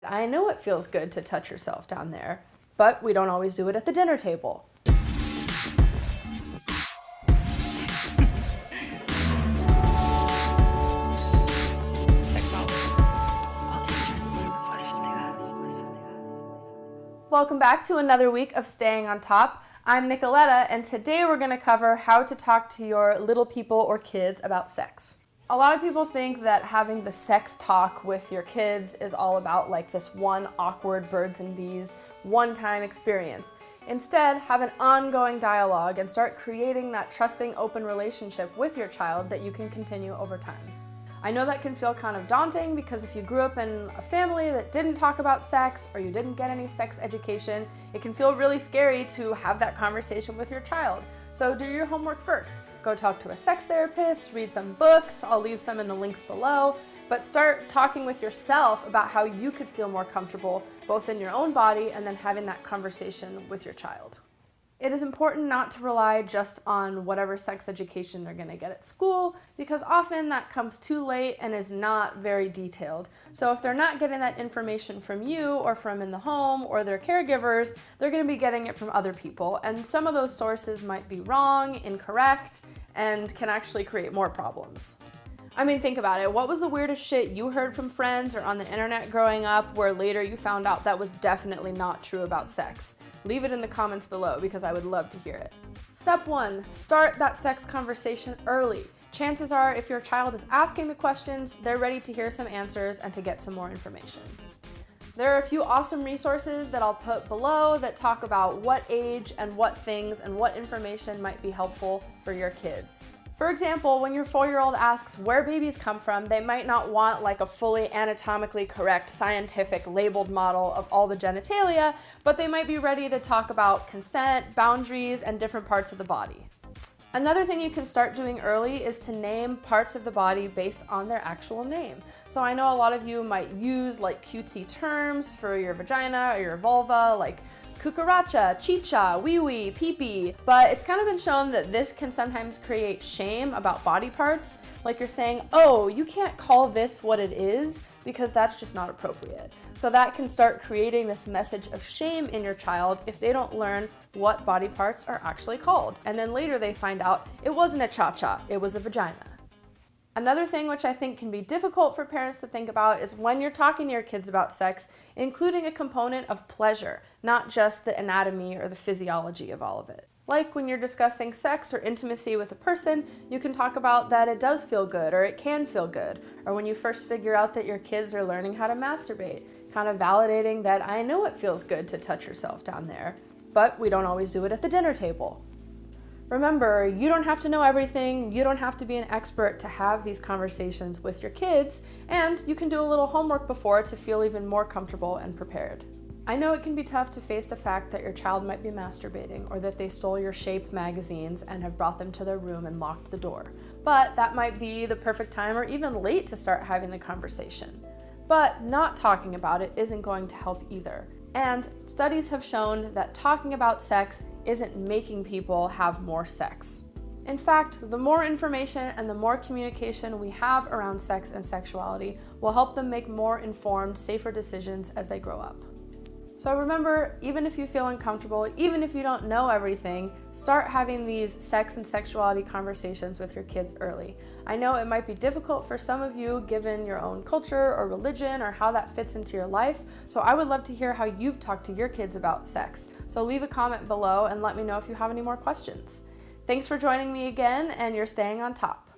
I know it feels good to touch yourself down there, but we don't always do it at the dinner table. Welcome back to another week of Staying on Top. I'm Nicoletta, and today we're going to cover how to talk to your little people or kids about sex. A lot of people think that having the sex talk with your kids is all about like this one awkward birds and bees, one-time experience. Instead, have an ongoing dialogue and start creating that trusting, open relationship with your child that you can continue over time. I know that can feel kind of daunting because if you grew up in a family that didn't talk about sex or you didn't get any sex education, it can feel really scary to have that conversation with your child. So do your homework first. Go talk to a sex therapist, read some books, I'll leave some in the links below, but start talking with yourself about how you could feel more comfortable both in your own body and then having that conversation with your child. It is important not to rely just on whatever sex education they're going to get at school because often that comes too late and is not very detailed. So if they're not getting that information from you or from in the home or their caregivers, they're going to be getting it from other people. And some of those sources might be wrong, incorrect, and can actually create more problems. I mean, think about it. What was the weirdest shit you heard from friends or on the internet growing up where later you found out that was definitely not true about sex? Leave it in the comments below because I would love to hear it. Step 1, start that sex conversation early. Chances are if your child is asking the questions, they're ready to hear some answers and to get some more information. There are a few awesome resources that I'll put below that talk about what age and what things and what information might be helpful for your kids. For example, when your 4-year-old asks where babies come from, they might not want like a fully anatomically correct, scientific labeled model of all the genitalia, but they might be ready to talk about consent, boundaries, and different parts of the body. Another thing you can start doing early is to name parts of the body based on their actual name. So I know a lot of you might use like cutesy terms for your vagina or your vulva, like cucaracha, chicha, wee-wee, pee-pee, but it's kind of been shown that this can sometimes create shame about body parts. Like you're saying, oh, you can't call this what it is because that's just not appropriate. So that can start creating this message of shame in your child if they don't learn what body parts are actually called. And then later they find out it wasn't a cha-cha, it was a vagina. Another thing which I think can be difficult for parents to think about is when you're talking to your kids about sex, including a component of pleasure, not just the anatomy or the physiology of all of it. Like when you're discussing sex or intimacy with a person, you can talk about that it does feel good or it can feel good, or when you first figure out that your kids are learning how to masturbate, kind of validating that I know it feels good to touch yourself down there, but we don't always do it at the dinner table. Remember, you don't have to know everything, you don't have to be an expert to have these conversations with your kids, and you can do a little homework before to feel even more comfortable and prepared. I know it can be tough to face the fact that your child might be masturbating or that they stole your Shape magazines and have brought them to their room and locked the door, but that might be the perfect time or even late to start having the conversation. But not talking about it isn't going to help either. And studies have shown that talking about sex isn't making people have more sex. In fact, the more information and the more communication we have around sex and sexuality will help them make more informed, safer decisions as they grow up. So remember, even if you feel uncomfortable, even if you don't know everything, start having these sex and sexuality conversations with your kids early. I know it might be difficult for some of you given your own culture or religion or how that fits into your life, so I would love to hear how you've talked to your kids about sex. So leave a comment below and let me know if you have any more questions. Thanks for joining me again, and you're staying on top.